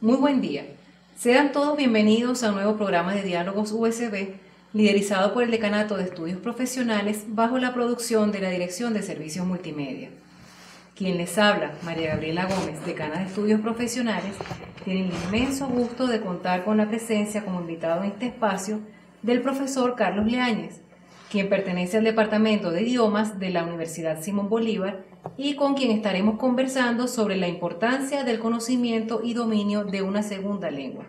Muy buen día. Sean todos bienvenidos a un nuevo programa de Diálogos USB, liderizado por el Decanato de Estudios Profesionales bajo la producción de la Dirección de Servicios Multimedia. Quien les habla, María Gabriela Gómez, decana de Estudios Profesionales, tiene el inmenso gusto de contar con la presencia como invitado en este espacio del profesor Carlos Leáñez, quien pertenece al Departamento de Idiomas de la Universidad Simón Bolívar y con quien estaremos conversando sobre la importancia del conocimiento y dominio de una segunda lengua.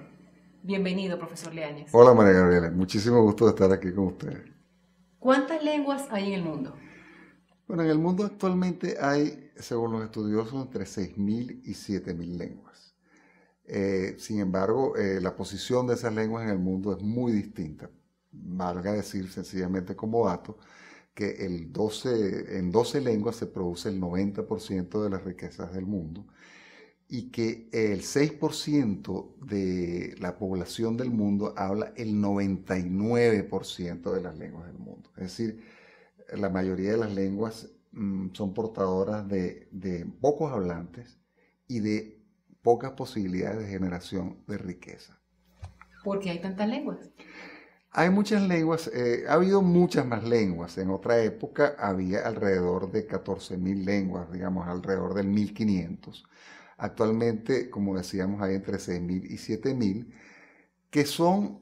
Bienvenido, profesor Leáñez. Hola María Gabriela, muchísimo gusto de estar aquí con ustedes. ¿Cuántas lenguas hay en el mundo? Bueno, en el mundo actualmente hay, según los estudiosos, entre 6.000 y 7.000 lenguas. Sin embargo, la posición de esas lenguas en el mundo es muy distinta. Valga decir sencillamente como dato que en 12 lenguas se produce el 90% de las riquezas del mundo y que el 6% de la población del mundo habla el 99% de las lenguas del mundo. Es decir, la mayoría de las lenguas son portadoras de pocos hablantes y de pocas posibilidades de generación de riqueza. ¿Por qué hay tantas lenguas? Hay muchas lenguas, ha habido muchas más lenguas. En otra época había alrededor de 14.000 lenguas, digamos, alrededor del 1500. Actualmente, como decíamos, hay entre 6.000 y 7.000, que son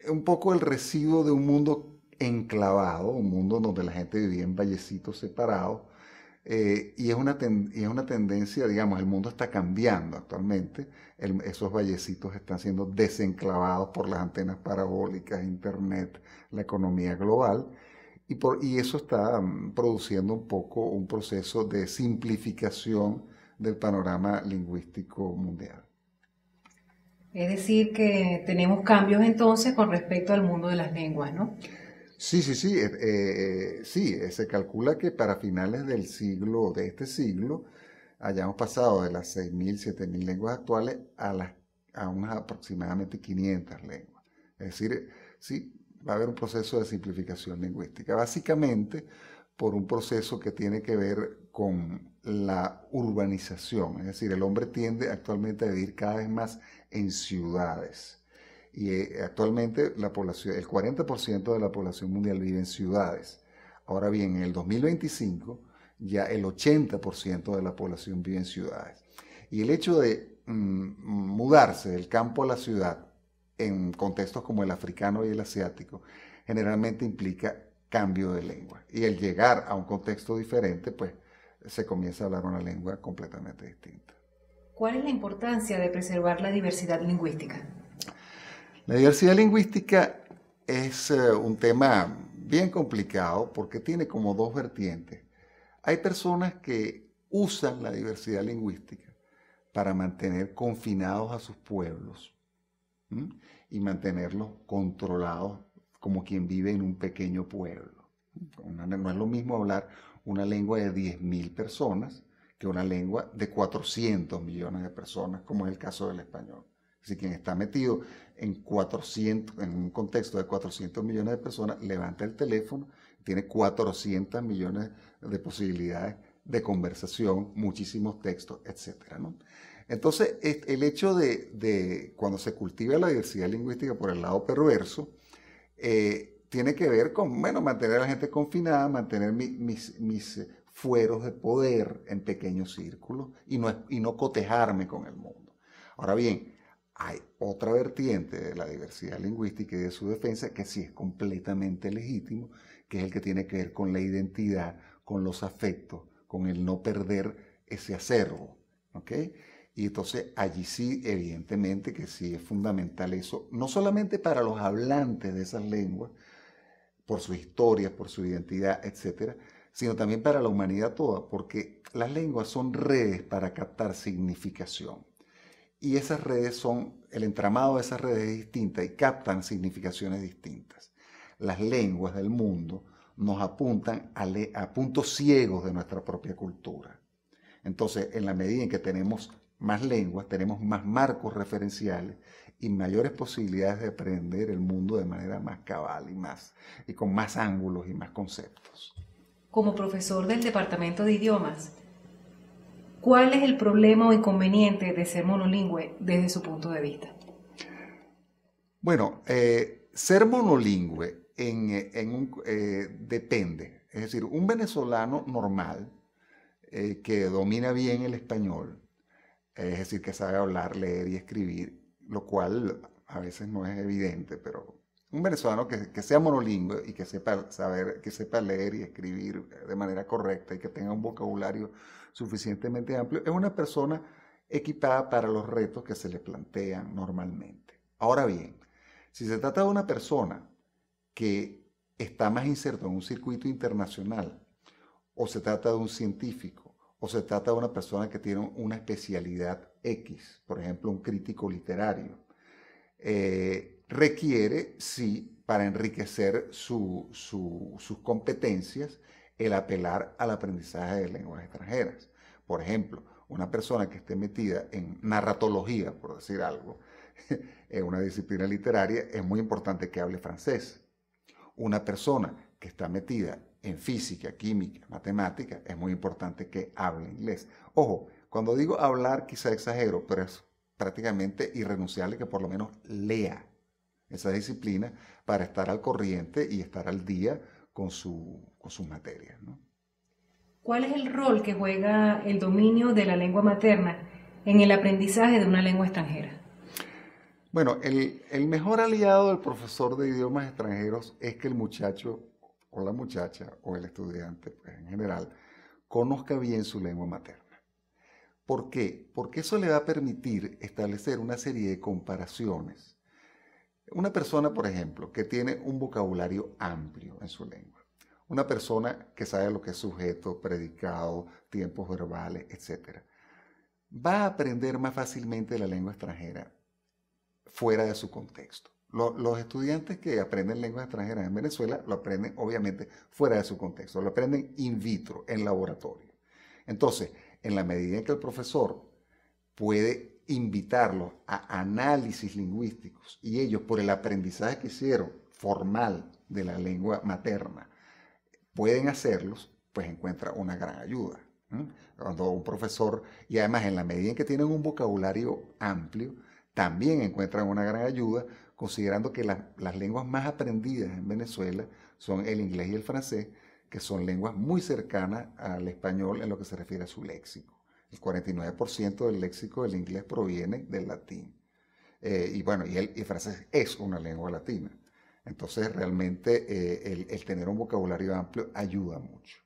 un poco el residuo de un mundo enclavado, un mundo donde la gente vivía en vallecitos separados, y es una tendencia, digamos, el mundo está cambiando actualmente, esos vallecitos están siendo desenclavados por las antenas parabólicas, internet, la economía global, y eso está produciendo un poco un proceso de simplificación del panorama lingüístico mundial. Es decir, que tenemos cambios entonces con respecto al mundo de las lenguas, ¿no? Sí, se calcula que para finales de este siglo, hayamos pasado de las 6.000, 7.000 lenguas actuales a unas aproximadamente 500 lenguas. Es decir, sí, va a haber un proceso de simplificación lingüística, básicamente por un proceso que tiene que ver con la urbanización. Es decir, el hombre tiende actualmente a vivir cada vez más en ciudades. Y actualmente el 40% de la población mundial vive en ciudades. Ahora bien, en el 2025 ya el 80% de la población vive en ciudades. Y el hecho de mudarse del campo a la ciudad en contextos como el africano y el asiático generalmente implica cambio de lengua. Y el llegar a un contexto diferente, pues se comienza a hablar una lengua completamente distinta. ¿Cuál es la importancia de preservar la diversidad lingüística? La diversidad lingüística es un tema bien complicado porque tiene como dos vertientes. Hay personas que usan la diversidad lingüística para mantener confinados a sus pueblos, ¿m? Y mantenerlos controlados como quien vive en un pequeño pueblo. No es lo mismo hablar una lengua de 10.000 personas que una lengua de 400 millones de personas, como es el caso del español. Si quien está metido en un contexto de 400 millones de personas, levanta el teléfono, tiene 400 millones de posibilidades de conversación, muchísimos textos, etcétera, ¿no? Entonces, el hecho de cuando se cultiva la diversidad lingüística por el lado perverso, tiene que ver con, bueno, mantener a la gente confinada, mantener mis fueros de poder en pequeños círculos y no cotejarme con el mundo. Ahora bien, hay otra vertiente de la diversidad lingüística y de su defensa que sí es completamente legítimo, que es el que tiene que ver con la identidad, con los afectos, con el no perder ese acervo, ¿ok? Y entonces allí sí, evidentemente que sí es fundamental eso, no solamente para los hablantes de esas lenguas, por su historia, por su identidad, etcétera, sino también para la humanidad toda, porque las lenguas son redes para captar significación. Y esas redes el entramado de esas redes es distinta y captan significaciones distintas. Las lenguas del mundo nos apuntan a puntos ciegos de nuestra propia cultura. Entonces, en la medida en que tenemos más lenguas, tenemos más marcos referenciales y mayores posibilidades de aprender el mundo de manera más cabal y con más ángulos y más conceptos. Como profesor del Departamento de Idiomas, ¿Cuál es el problema o inconveniente de ser monolingüe desde su punto de vista? Bueno, ser monolingüe depende. Es decir, un venezolano normal que domina bien el español, es decir, que sabe hablar, leer y escribir, lo cual a veces no es evidente, pero un venezolano que sea monolingüe y que sepa saber, que sepa leer y escribir de manera correcta y que tenga un vocabulario suficientemente amplio, es una persona equipada para los retos que se le plantean normalmente. Ahora bien, si se trata de una persona que está más inserto en un circuito internacional, o se trata de un científico, o se trata de una persona que tiene una especialidad X, por ejemplo, un crítico literario, requiere, sí, para enriquecer sus competencias, el apelar al aprendizaje de lenguas extranjeras. Por ejemplo, una persona que esté metida en narratología, por decir algo, en una disciplina literaria, es muy importante que hable francés. Una persona que está metida en física, química, matemática, es muy importante que hable inglés. Ojo, cuando digo hablar quizá exagero, pero es prácticamente irrenunciable que por lo menos lea esa disciplina para estar al corriente y estar al día con sus materias, ¿no? ¿Cuál es el rol que juega el dominio de la lengua materna en el aprendizaje de una lengua extranjera? Bueno, el mejor aliado del profesor de idiomas extranjeros es que el muchacho o la muchacha o el estudiante, pues, en general, conozca bien su lengua materna. ¿Por qué? Porque eso le va a permitir establecer una serie de comparaciones. Una persona, por ejemplo, que tiene un vocabulario amplio en su lengua, una persona que sabe lo que es sujeto, predicado, tiempos verbales, etc., va a aprender más fácilmente la lengua extranjera fuera de su contexto. Los estudiantes que aprenden lenguas extranjeras en Venezuela lo aprenden obviamente fuera de su contexto, lo aprenden in vitro, en laboratorio. Entonces, en la medida en que el profesor puede invitarlos a análisis lingüísticos y ellos por el aprendizaje que hicieron formal de la lengua materna pueden hacerlos, pues encuentra una gran ayuda. Cuando un profesor, y además en la medida en que tienen un vocabulario amplio, también encuentran una gran ayuda, considerando que las lenguas más aprendidas en Venezuela son el inglés y el francés, que son lenguas muy cercanas al español en lo que se refiere a su léxico. El 49% del léxico del inglés proviene del latín. Y bueno, el francés es una lengua latina. Entonces, realmente el tener un vocabulario amplio ayuda mucho.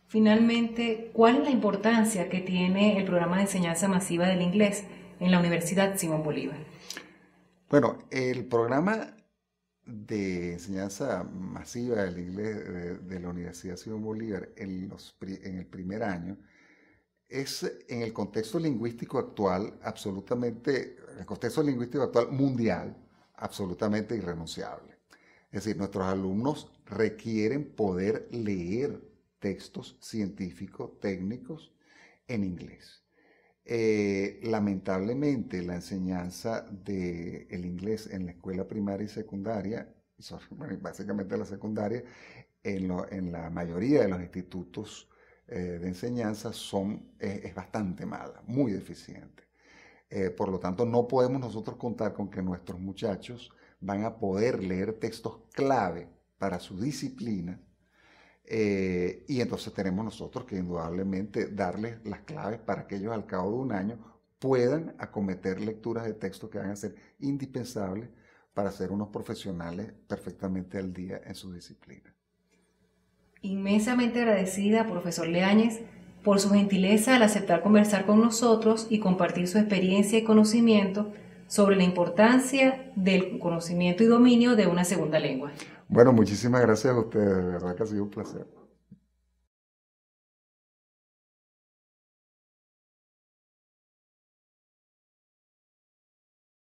Finalmente, ¿cuál es la importancia que tiene el programa de enseñanza masiva del inglés en la Universidad Simón Bolívar? Bueno, el programa de enseñanza masiva del inglés de la Universidad Simón Bolívar en el primer año es en el contexto lingüístico actual el contexto lingüístico actual mundial, absolutamente irrenunciable. Es decir, nuestros alumnos requieren poder leer textos científicos, técnicos en inglés. Lamentablemente, la enseñanza del inglés en la escuela primaria y secundaria, básicamente la secundaria, en la mayoría de los institutos de enseñanza es bastante mala, muy deficiente. Por lo tanto, no podemos nosotros contar con que nuestros muchachos van a poder leer textos clave para su disciplina, y entonces tenemos nosotros que indudablemente darles las claves para que ellos al cabo de un año puedan acometer lecturas de textos que van a ser indispensables para ser unos profesionales perfectamente al día en su disciplina. Inmensamente agradecida, profesor Leáñez, por su gentileza al aceptar conversar con nosotros y compartir su experiencia y conocimiento sobre la importancia del conocimiento y dominio de una segunda lengua. Bueno, muchísimas gracias a ustedes, de verdad que ha sido un placer.